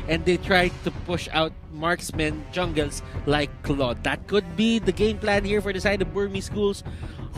and they try to push out marksmen jungles like Claude. That could be the game plan here for the side of Burmese Ghouls.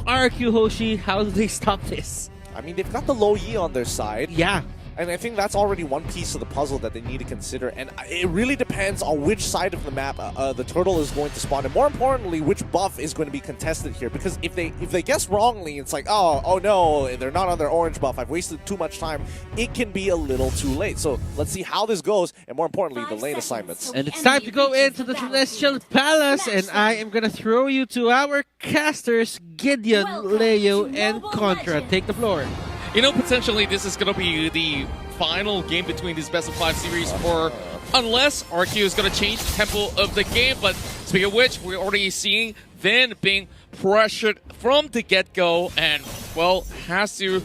Rrq Hoshi, how do they stop this? I mean, they've got the low Yi on their side. Yeah. And I think that's already one piece of the puzzle that they need to consider. And it really depends on which side of the map the turtle is going to spawn. And more importantly, which buff is going to be contested here. Because if they guess wrongly, it's like, oh no, they're not on their orange buff. I've wasted too much time. It can be a little too late. So let's see how this goes. And more importantly, the lane assignments. And it's time to go into the Celestial Palace. And I am going to throw you to our casters, Gideon, Leo, and Contra. Take the floor. You know, potentially this is going to be the final game between this best of 5 series, or unless Rrq is going to change the tempo of the game. But speaking of which, we're already seeing Vin being pressured from the get-go and, well, has to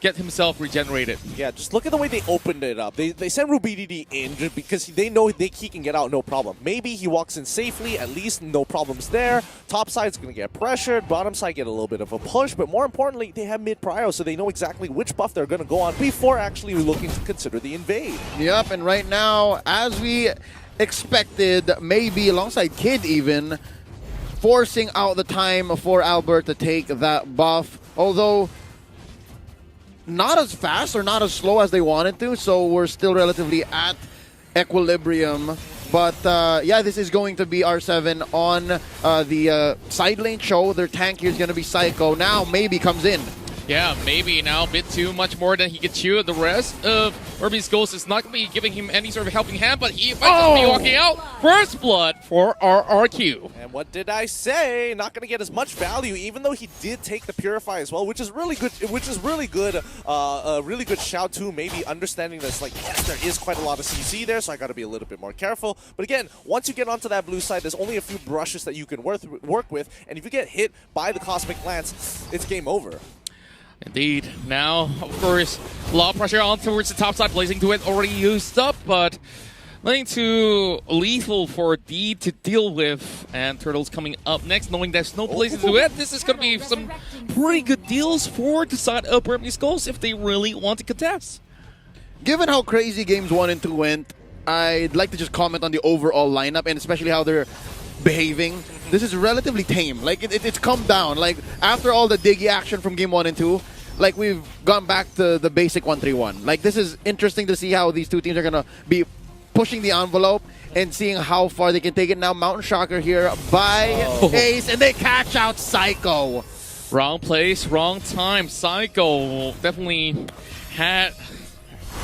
get himself regenerated. Yeah, just look at the way they opened it up. They sent Rrq in just because they know he can get out no problem. Maybe he walks in safely, at least no problems there. Top side's going to get pressured, bottom side get a little bit of a push, but more importantly, they have mid-prio, so they know exactly which buff they're going to go on before actually looking to consider the invade. Yep, and right now, as we expected, maybe alongside Kid even, forcing out the time for Albert to take that buff, although not as fast or not as slow as they wanted to, so we're still relatively at equilibrium. But yeah, this is going to be R7 on the side lane show. Their tank here is going to be Psycho. Now maybe comes in. Yeah, maybe now a bit too much more than he could chew. The rest of Burmese Ghouls is not going to be giving him any sort of helping hand, but he might just be walking out. First blood for Rrq. And what did I say? Not going to get as much value, even though he did take the Purify as well, which is really good. A really good shout too. Maybe understanding this, like, yes, there is quite a lot of CC there, so I got to be a little bit more careful. But again, once you get onto that blue side, there's only a few brushes that you can work with, and if you get hit by the Cosmic Lance, it's game over. Indeed. Now, of course, a lot of pressure on towards the top side. Blazing to it already used up, but nothing too lethal for D to deal with. And Turtle's coming up next, knowing there's no Blazing to it. This is going to be some pretty good deals for the side of Burmese Ghouls if they really want to contest. Given how crazy games 1 and 2 went, I'd like to just comment on the overall lineup and especially how they're behaving. This is relatively tame. Like it's come down. Like after all the diggy action from game 1 and 2, like we've gone back to the basic 1-3-1. Like this is interesting to see how these two teams are gonna be pushing the envelope and seeing how far they can take it. Now Mountain Shocker here by Ace, and they catch out Psycho. Wrong place, wrong time. Psycho definitely had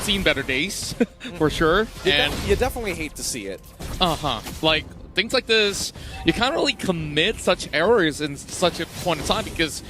seen better days for sure. You definitely hate to see it. Like things like this, you can't really commit such errors in such a point in time because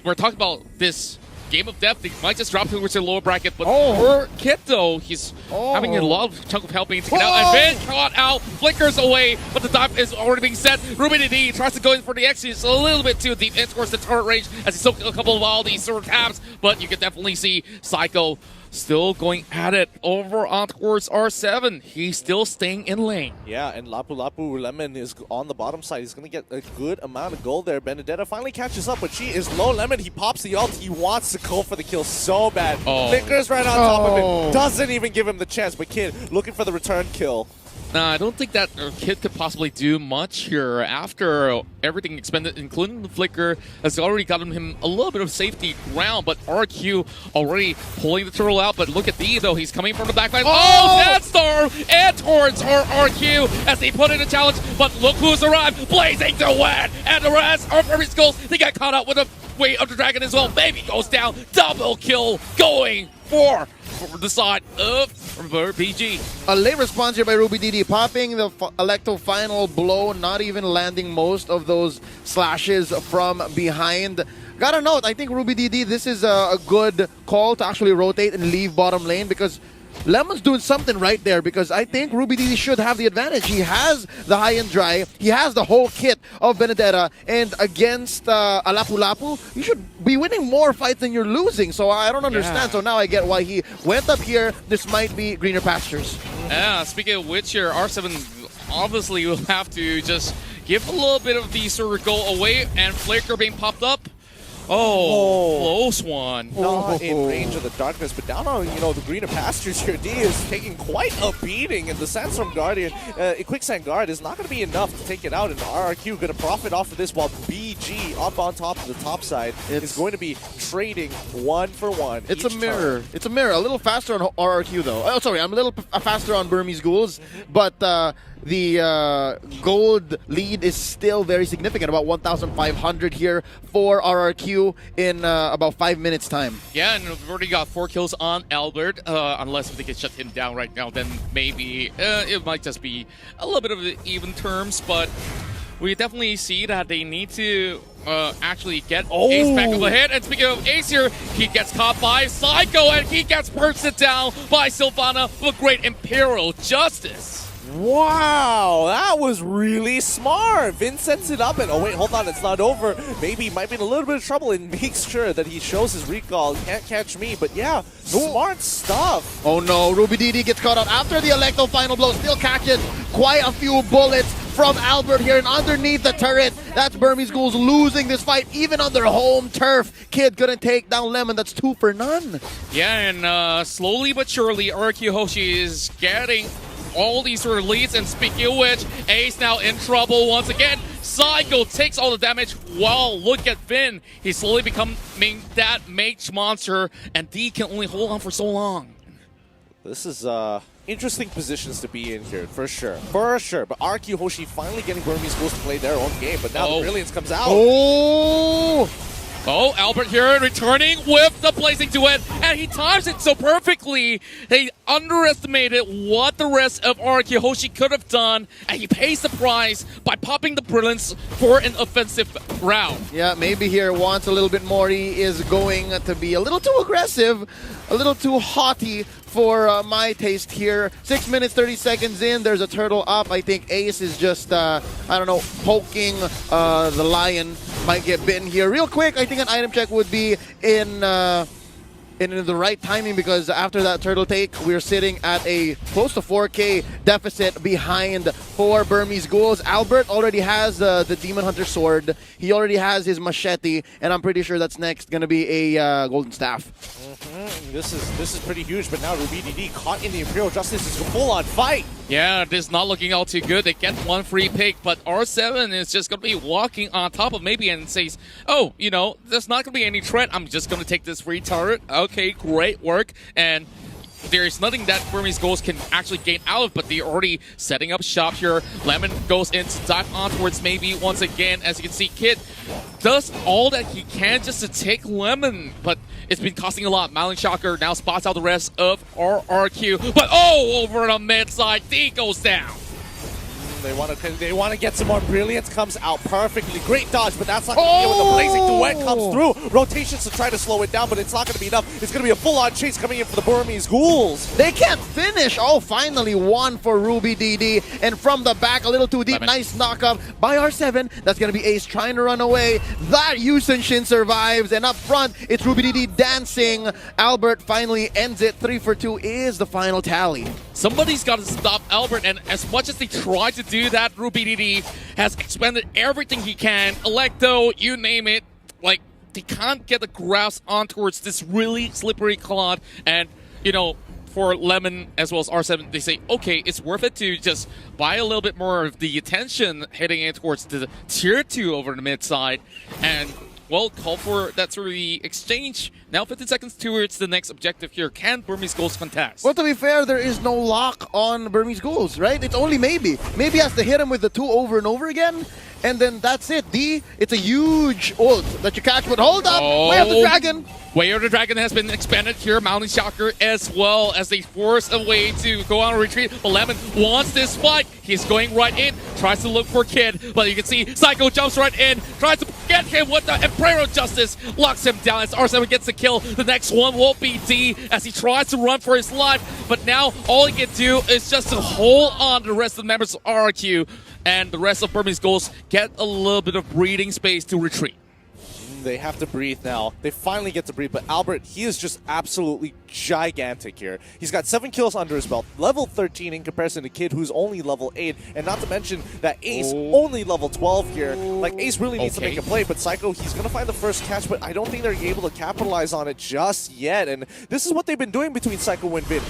we're talking about this game of depth. He might just drop towards the lower bracket, but for Kit though, he's having a lot of chunk of helping to get out. And then caught out, flickers away, but the dive is already being set. Rrq tries to go in for the exit. It's a little bit too deep in towards the turret range as he took a couple of all these sort of tabs, but you can definitely see Psycho still going at it over on towards R7. He's still staying in lane. Yeah, and Lapu Lapu Lemon is on the bottom side. He's going to get a good amount of gold there. Benedetta finally catches up, but she is low. Lemon, he pops the ult. He wants to go for the kill so bad. Flickers right on top of it. Doesn't even give him the chance, but Kid looking for the return kill. I don't think that Kid could possibly do much here after everything expended, including the flicker, has already gotten him a little bit of safety ground, but Rrq already pulling the turtle out. But look at D, though. He's coming from the back line. Death Storm! And towards Rrq as they put in a challenge, but look who's arrived. Blazing to win! And the rest of Burmese Ghouls, they get caught up with the weight of the dragon as well. Baby goes down. Double kill going for the side of PG. A late response here by Rrq, popping the Electo final blow, not even landing most of those slashes from behind. Gotta note, I think Rrq, this is a good call to actually rotate and leave bottom lane because Lemon's doing something right there because I think Rrq should have the advantage. He has the high-end dry, he has the whole kit of Benedetta, and against Lapu Lapu, you should be winning more fights than you're losing. So I don't understand. Yeah. So now I get why he went up here. This might be greener pastures. Yeah, speaking of which here, R7 obviously will have to just give a little bit of the sort of goal away, and Flicker being popped up. Oh, close one. Not in range of the darkness, but down on, the greener pastures here, D is taking quite a beating, and the Sandstorm Guardian, Quicksand Guard is not going to be enough to take it out, and RRQ going to profit off of this, while BG up on top of the top side is going to be trading 1 for 1. It's a mirror. It's a mirror. A little faster on RRQ, though. Oh, sorry, I'm a little faster on Burmese Ghouls, but the gold lead is still very significant, about 1,500 here for RRQ in about 5 minutes time. Yeah, and we've already got 4 kills on Albert. Unless if they can shut him down right now, then maybe it might just be a little bit of even terms, but we definitely see that they need to actually get Ace back of the hit. And speaking of Ace here, he gets caught by Psycho, and he gets bursted down by Sylvana with great Imperial Justice. Wow, that was really smart. Vin sets it up, and oh wait, hold on, it's not over. Maybe he might be in a little bit of trouble, and makes sure that he shows his recall. Can't catch me, but yeah, smart stuff. Oh no, RrQ gets caught out after the Electo final blow. Still catches quite a few bullets from Albert here, and underneath the turret, that's Burmese Ghouls losing this fight, even on their home turf. Kid couldn't take down Lemon. That's 2 for none. Yeah, and slowly but surely, Rrq Hoshi is getting all these sort of leads, and speaking of which, Ace now in trouble once again. Psycho takes all the damage. Wow, look at Vin. He's slowly becoming that mage monster, and D can only hold on for so long. This is interesting positions to be in here, for sure. For sure. But Rrq Hoshi finally getting Burmese Ghouls to play their own game, but now the Brilliance comes out. Oh, Albert here returning with the Blazing Duet, and he times it so perfectly. They underestimated what the rest of Rrq Hoshi could have done, and he pays the price by popping the Brilliance for an offensive round. Yeah, maybe here wants a little bit more. He is going to be a little too aggressive, a little too haughty for my taste here. 6 minutes, 30 seconds in, there's a turtle up. I think Ace is just, I don't know, poking the lion. Might get bitten here. Real quick, I think an item check would be in the right timing, because after that turtle take, we're sitting at a close to 4K deficit behind for Burmese Ghouls. Albert already has the Demon Hunter sword. He already has his machete, and I'm pretty sure that's next going to be a golden staff. This is pretty huge, but now RrQ caught in the Imperial Justice is a full-on fight. Yeah, this is not looking all too good. They get 1 free pick, but R7 is just going to be walking on top of maybe and says, oh, there's not going to be any threat. I'm just going to take this free turret. Okay, great work. And there's nothing that Burmese Ghouls can actually gain out of, but they're already setting up shop here. Lemon goes in to dive on towards maybe once again. As you can see, Kid does all that he can just to take Lemon, but it's been costing a lot. Malin Shocker now spots out the rest of RRQ, but over the mid side, D goes down. They want to get some more Brilliance. Comes out perfectly. Great dodge, but that's not going to be when the Blazing Duet comes through. Rotations to try to slow it down, but it's not going to be enough. It's going to be a full-on chase coming in for the Burmese Ghouls. They can't finish. Oh, finally one for RrQ. And from the back, a little too deep. Nice knockup by R7. That's going to be Ace trying to run away. That Yusen Shin survives. And up front, it's RrQ dancing. Albert finally ends it. 3 for 2 is the final tally. Somebody's got to stop Albert, and as much as they try to do that, RrQ has expended everything he can. Electo, you name it. Like, they can't get the grasp on towards this really slippery clod. And, for Lemon as well as R7, they say, okay, it's worth it to just buy a little bit more of the attention heading in towards the tier 2 over the mid side. And, well, call for that sort of the exchange. Now 15 seconds towards the next objective here. Can Burmese Ghouls contest? Well, to be fair, there is no lock on Burmese Ghouls, right? It's only maybe. Maybe has to hit him with the 2 over and over again, and then that's it. D, it's a huge ult that you catch, but hold up! Way of the Dragon! Way of the Dragon has been expanded here. Mounting Shocker as well, as they force a way to go on a retreat. But Lemon wants this fight. He's going right in, tries to look for Kid, but you can see Psycho jumps right in, tries to get him with the Imperial Justice, locks him down as R7 gets the kill. The next one will be D as he tries to run for his life, but now all he can do is just to hold on to the rest of the members of RRQ, and the rest of Burmese Ghouls get a little bit of breathing space to retreat. They have to breathe now. They finally get to breathe, but Albert, he is just absolutely gigantic here. He's got 7 kills under his belt, level 13 in comparison to Kid, who's only level 8, and not to mention that Ace, only level 12 here. Like, Ace really needs to make a play, but Psycho, he's going to find the first catch, but I don't think they're able to capitalize on it just yet, and this is what they've been doing between Psycho and Vin.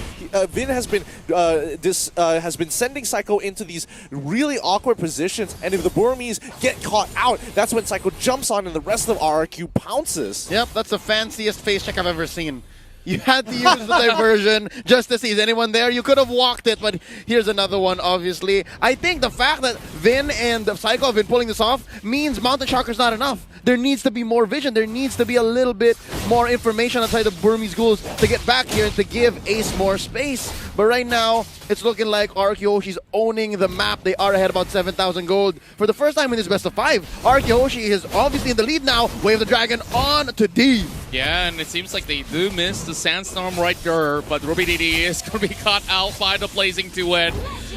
Vin has been sending Psycho into these really awkward positions, and if the Burmese get caught out, that's when Psycho jumps on and the rest of RRQ pounces. Yep, that's the fanciest face check I've ever seen. You had to use the diversion just to see, is anyone there? You could have walked it, but here's another one, obviously. I think the fact that Vin and Psycho have been pulling this off means Mountain Shocker's not enough. There needs to be more vision. There needs to be a little bit more information outside the Burmese Ghouls to get back here and to give Ace more space. But right now, it's looking like Rrq Hoshi's owning the map. They are ahead about 7,000 gold. For the first time in this best of 5, Rrq Hoshi is obviously in the lead now. Wave the Dragon on to D. Yeah, and it seems like they do miss the Sandstorm right there, but rubiddd is going to be caught out by the Blazing Duet.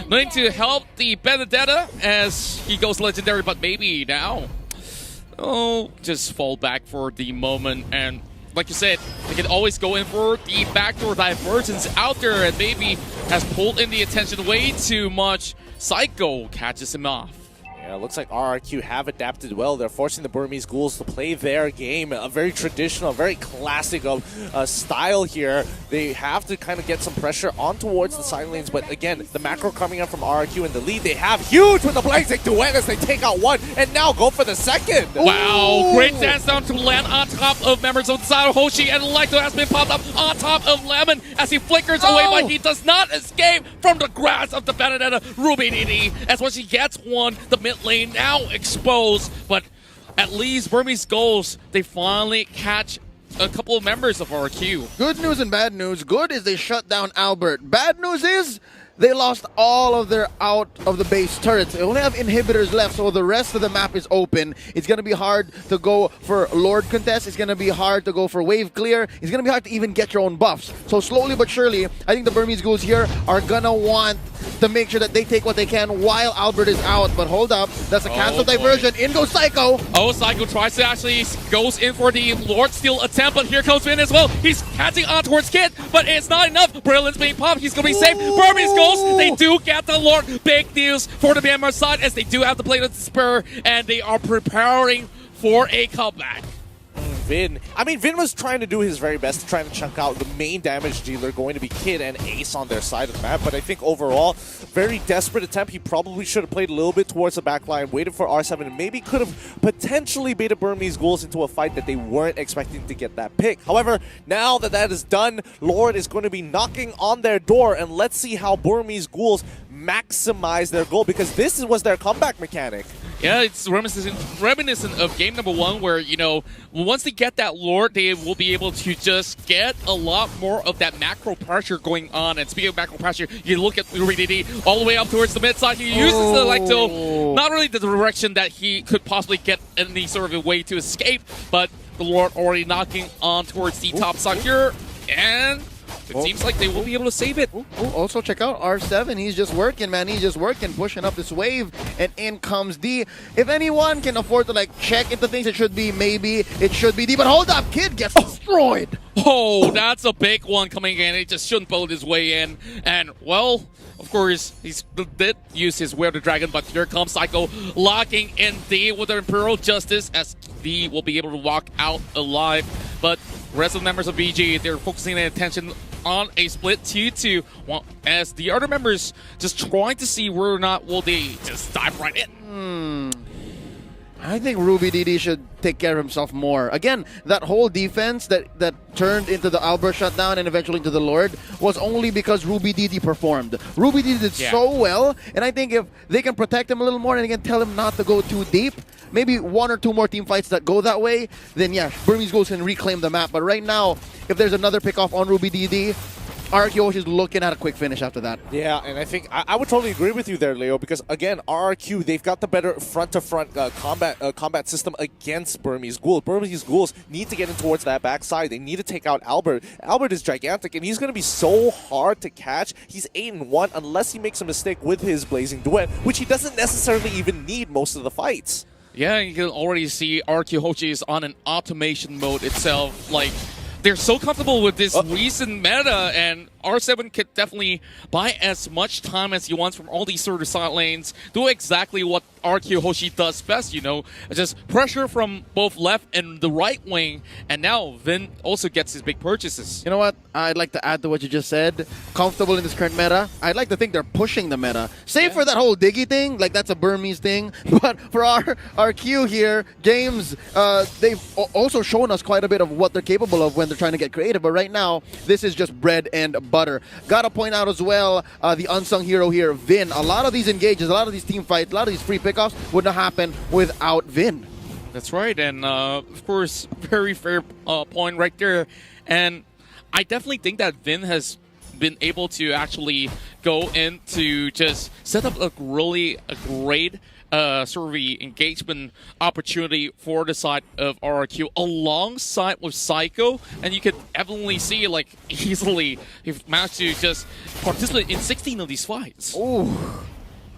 Going to help the Benedetta as he goes legendary, but maybe now. Oh, just fall back for the moment, and like you said, they can always go in for the backdoor divergence out there, and maybe has pulled in the attention way too much. Psycho catches him off. Yeah, it looks like RRQ have adapted well. They're forcing the Burmese Ghouls to play their game, a very traditional, very classic of style here. They have to kind of get some pressure on towards the side lanes, but again, the macro coming up from RRQ in the lead. They have huge with the Blazing Duet as they take out one and now go for the second. Wow, great dance down to land on top of members of the side of Hoshi, and Electro has been popped up on top of Lemon as he flickers away, but he does not escape from the grasp of the Benedetta rubiddd. As when she gets one, the mid lane now exposed, but at least Burmese Ghouls, they finally catch a couple of members of RRQ. Good news and bad news. Good is they shut down Albert. Bad news is they lost all of their out of the base turrets. They only have inhibitors left, so the rest of the map is open. It's going to be hard to go for Lord contest. It's going to be hard to go for wave clear. It's going to be hard to even get your own buffs. So slowly but surely, I think the Burmese Ghouls here are going to want to make sure that they take what they can while Albert is out. But hold up, that's a cancel diversion. In goes Psycho. Oh, Psycho tries to actually goes in for the Lord Steal attempt, but here comes Vin as well. He's catching on towards Kid, but it's not enough. Brilliant's being popped. He's going to be safe. Burmese Ghouls, they do get the Lord. Big news for the Myanmar side as they do have to play the Spur, and they are preparing for a comeback. Vin. I mean, Vin was trying to do his very best to try to chunk out the main damage dealer, going to be Kid and Ace on their side of the map. But I think overall, very desperate attempt. He probably should have played a little bit towards the back line, waited for R7, and maybe could have potentially baited Burmese Ghouls into a fight that they weren't expecting to get that pick. However, now that that is done, Lord is going to be knocking on their door, and let's see how Burmese Ghouls maximize their goal, because this was their comeback mechanic. Yeah, it's reminiscent of game number 1 where, you know, once they get that Lord, they will be able to just get a lot more of that macro pressure going on. And speaking of macro pressure, you look at rubiddd all the way up towards the mid side. He uses the Electo, not really the direction that he could possibly get any sort of a way to escape, but the Lord already knocking on towards the top side here, and it seems like they will be able to save it. Also, check out R7. He's just working, man. He's just working, pushing up this wave, and in comes D. If anyone can afford to, like, check into things, it should be maybe. It should be D. But hold up, Kid gets destroyed. Oh, that's a big one coming in. He just shouldn't bullet his way in. And, well, of course, he did use his Wave the Dragon, but here comes Psycho locking in D with the Imperial Justice as D will be able to walk out alive. But the rest of the members of BG, they're focusing their attention on a split 2-2 as the other members just trying to see whether or not will they just dive right in. I think rubiddd should take care of himself more. Again, that whole defense that turned into the Albert shutdown and eventually into the Lord was only because rubiddd performed. Rubiddd did so well, and I think if they can protect him a little more and they can tell him not to go too deep, maybe 1 or 2 more team fights that go that way, then yeah, Burmese Ghouls can reclaim the map. But right now, if there's another pickoff on rubiddd, Rrq Hoshi is looking at a quick finish after that. Yeah, and I think I would totally agree with you there, Leo, because again, RRQ, they've got the better front-to-front combat system against Burmese Ghouls. Burmese Ghouls need to get in towards that backside. They need to take out Albert. Albert is gigantic, and he's going to be so hard to catch. He's 8-1 unless he makes a mistake with his Blazing Duet, which he doesn't necessarily even need most of the fights. Yeah, you can already see Rrq Hoshi is on an automation mode itself. Like, they're so comfortable with this recent meta, and R7 could definitely buy as much time as he wants from all these sort of side lanes, do exactly what Rrq Hoshi does best, you know, just pressure from both left and the right wing, and now Vin also gets his big purchases. You know what? I'd like to add to what you just said. Comfortable in this current meta. I'd like to think they're pushing the meta. Save for that whole Diggy thing, like that's a Burmese thing. But for our Q here, games, they've also shown us quite a bit of what they're capable of when they're trying to get creative. But right now, this is just bread and butter. Gotta point out as well, the unsung hero here, Vin. A lot of these engages, a lot of these team fights, a lot of these free pickoffs would not happen without Vin. That's right, and of course, very fair point right there. And I definitely think that Vin has been able to actually go in to just set up a great sort of engagement opportunity for the side of Rrq alongside with Psycho, and you could evidently see like easily he managed to just participate in 16 of these fights. Ooh.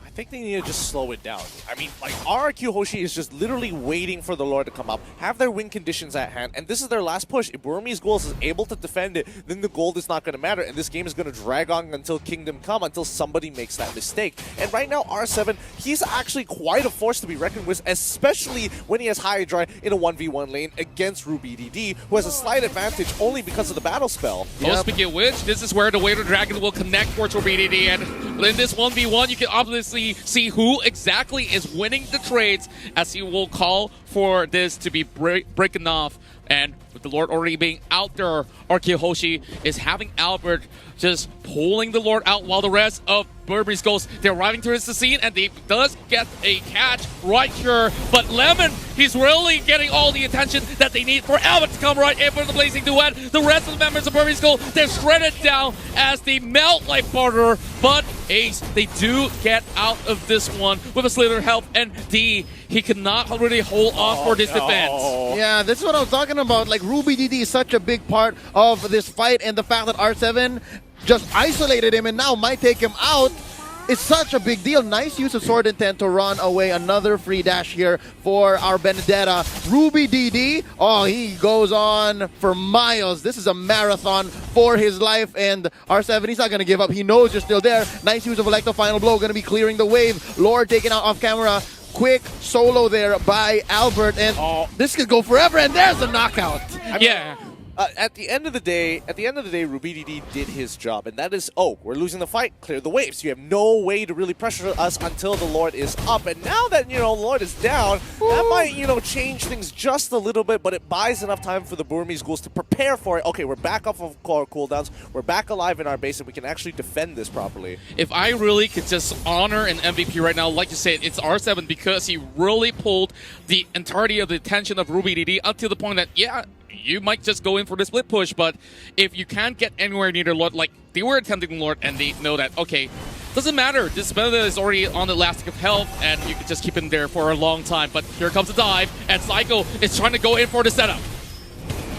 I think they need to just slow it down. I mean, like, Rrq Hoshi is just literally waiting for the Lord to come up, have their win conditions at hand, and this is their last push. If Burmese Ghouls is able to defend it, then the gold is not going to matter, and this game is going to drag on until Kingdom Come, until somebody makes that mistake. And right now, R7, he's actually quite a force to be reckoned with, especially when he has Hydra in a 1v1 lane against RrQ, who has a slight advantage only because of the battle spell. Well, speaking of which, this is where the Waiter Dragon will connect for RrQ, and in this 1v1, you can obviously see who exactly is winning the trades, as he will call for this to be breaking off. And with the Lord already being out there, Rrq Hoshi is having Albert just pulling the Lord out while the rest of Burmese Ghouls, they're arriving towards the scene, and they does get a catch right here. But Lemon, he's really getting all the attention that they need for Albert to come right in for the Blazing Duet. The rest of the members of Burmese Ghouls, they're shredded down as they melt like butter. But Ace, they do get out of this one with a slither health, and D, he cannot really hold on for this defense. Yeah, this is what I was talking about. Like, RrQ is such a big part of this fight, and the fact that R7 just isolated him and now might take him out is such a big deal. Nice use of Sword Intent to run away. Another free dash here for our Benedetta. RrQ, oh, he goes on for miles. This is a marathon for his life, and R7, he's not going to give up. He knows you're still there. Nice use of Electro Final Blow, going to be clearing the wave. Lord taken out off camera. Quick solo there by Albert, and this could go forever, and there's a knockout. Yeah. At the end of the day, RrQ did his job, and that is, we're losing the fight, clear the waves. You have no way to really pressure us until the Lord is up. And now that, the Lord is down, that might, change things just a little bit, but it buys enough time for the Burmese Ghouls to prepare for it. Okay, we're back off of our cooldowns, we're back alive in our base, and we can actually defend this properly. If I really could just honor an MVP right now, like you said, it's R7, because he really pulled the entirety of the attention of RrQ up to the point that, yeah, you might just go in for the split push, but if you can't get anywhere near the Lord, like they were attempting Lord, and they know that, okay, doesn't matter, this Benedetta is already on the elastic of health, and you can just keep him there for a long time. But here comes the dive, and Psycho is trying to go in for the setup.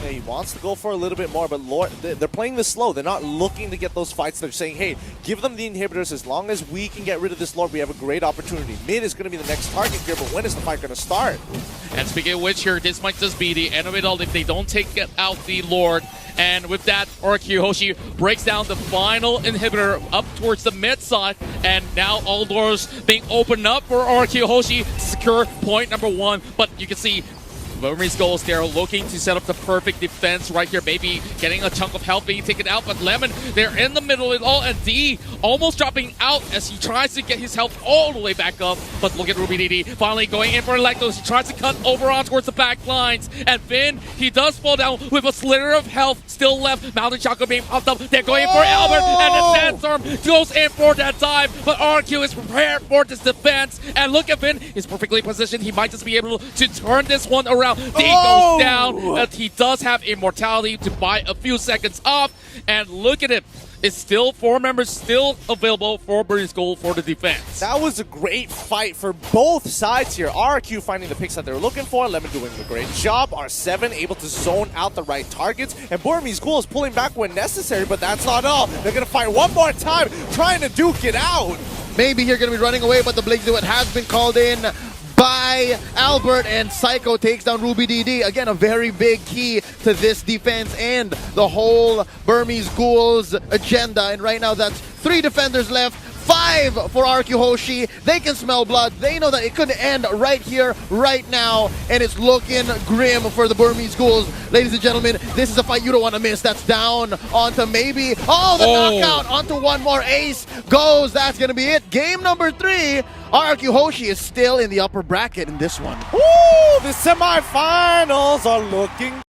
Yeah, he wants to go for a little bit more, but Lord, they're playing this slow. They're not looking to get those fights. They're saying, hey, give them the inhibitors. As long as we can get rid of this Lord, we have a great opportunity. Mid is going to be the next target here, but when is the fight going to start? And speaking of which here, this might just be the end of it all if they don't take out the Lord. And with that, Rrq Hoshi breaks down the final inhibitor up towards the mid side, and now all doors being opened up for Rrq Hoshi to secure point number 1. But you can see Burmese Ghouls, they're looking to set up the perfect defense right here. Maybe getting a chunk of health being taken out, but Lemon, they're in the middle of it all, and D almost dropping out as he tries to get his health all the way back up. But look at RrQ finally going in for Electos. He tries to cut over on towards the back lines, and Vin, he does fall down with a slither of health still left. Mountain Chakra being popped up. They're going in for Albert, and the Sandstorm goes in for that dive, but RrQ is prepared for this defense. And look at Vin, he's perfectly positioned. He might just be able to turn this one around. D goes down, but he does have immortality to buy a few seconds off. And look at it. It's still 4 members still available for Burmese Ghouls for the defense. That was a great fight for both sides here. RrQ finding the picks that they were looking for, Lemon doing a great job, R7 able to zone out the right targets, and Burmese Ghouls pulling back when necessary, but that's not all. They're going to fight one more time, trying to duke it out. Maybe you're going to be running away, but the Blink Duet has been called in by Albert, and Psycho takes down RrQ. Again, a very big key to this defense and the whole Burmese Ghouls agenda. And right now, that's 3 defenders left. 5 for Rrq Hoshi. They can smell blood. They know that it could end right here, right now, and it's looking grim for the Burmese Ghouls. Ladies and gentlemen, this is a fight you don't want to miss. That's down onto maybe. Oh, the knockout onto one more. Ace goes. That's going to be it. Game number 3. Rrq Hoshi is still in the upper bracket in this one. Woo! The semifinals are looking